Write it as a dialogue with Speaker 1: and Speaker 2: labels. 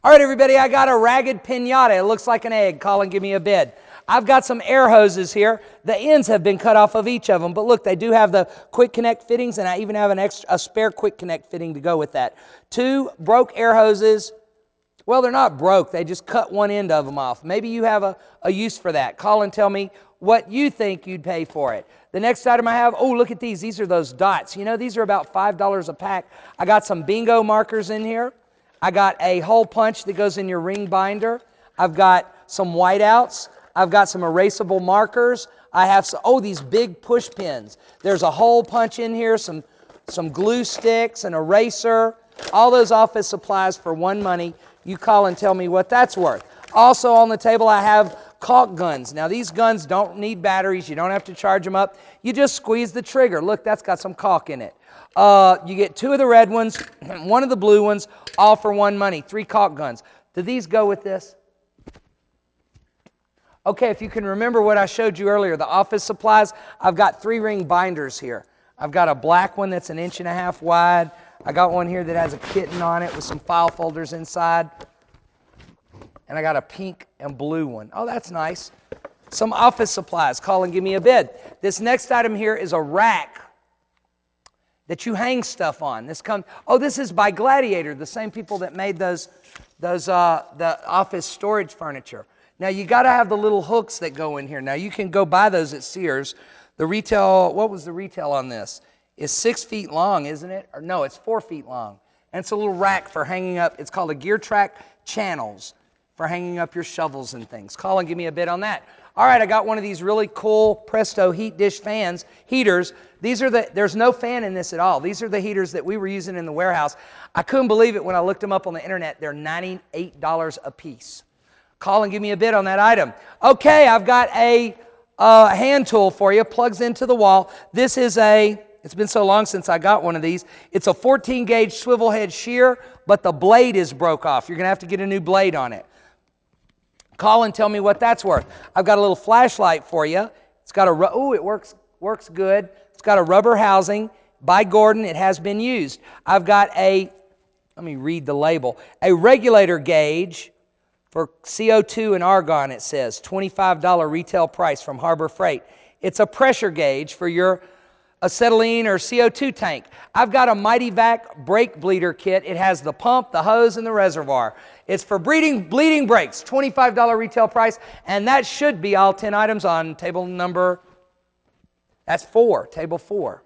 Speaker 1: All right, everybody, I got a ragged pinata. It looks like an egg. Colin, give me a bid. I've got some air hoses here. The ends have been cut off of each of them, but look, they do have the quick connect fittings, and I even have a spare quick connect fitting to go with that. 2 broke air hoses. Well, they're not broke. They just cut one end of them off. Maybe you have a use for that. Colin, tell me what you think you'd pay for it. The next item I have, oh, look at these. These are those dots. You know, these are about $5 a pack. I got some bingo markers in here. I got a hole punch that goes in your ring binder. I've got some whiteouts. I've got some erasable markers. I have these big push pins. There's a hole punch in here, some glue sticks, an eraser, all those office supplies for one money. You call and tell me what that's worth. Also on the table I have caulk guns. Now these guns don't need batteries. You don't have to charge them up. You just squeeze the trigger. Look, that's got some caulk in it. You get 2 of the red ones, 1 of the blue ones, all for one money. 3 caulk guns. Do these go with this? Okay, if you can remember what I showed you earlier, the office supplies, I've got 3-ring binders here. I've got a black one that's 1.5 inches wide. I got one here that has a kitten on it with some file folders inside. And I got a pink and blue one. Oh, that's nice. Some office supplies. Call and give me a bid. This next item here is a rack that you hang stuff on. This is by Gladiator, the same people that made the office storage furniture. Now you got to have the little hooks that go in here. Now you can go buy those at Sears. The retail, what was the retail on this? It's 6 feet long, isn't it? Or no, it's 4 feet long. And it's a little rack for hanging up. It's called a Gear Track Channels for hanging up your shovels and things. Call and give me a bid on that. All right, I got one of these really cool Presto heat dish heaters. There's no fan in this at all. These are the heaters that we were using in the warehouse. I couldn't believe it when I looked them up on the internet. They're $98 a piece. Call and give me a bid on that item. Okay, I've got a hand tool for you. Plugs into the wall. This is it's been so long since I got one of these. It's a 14 gauge swivel head shear, but the blade is broke off. You're going to have to get a new blade on it. Call and tell me what that's worth. I've got a little flashlight for you. It's got it works good. It's got a rubber housing by Gordon. It has been used. I've got let me read the label, a regulator gauge for CO2 and argon, it says. $25 retail price from Harbor Freight. It's a pressure gauge for your acetylene or CO2 tank. I've got a Mighty Vac brake bleeder kit. It has the pump, the hose, and the reservoir. It's for bleeding brakes. $25 retail price. And that should be all 10 items on table number, that's 4, table 4.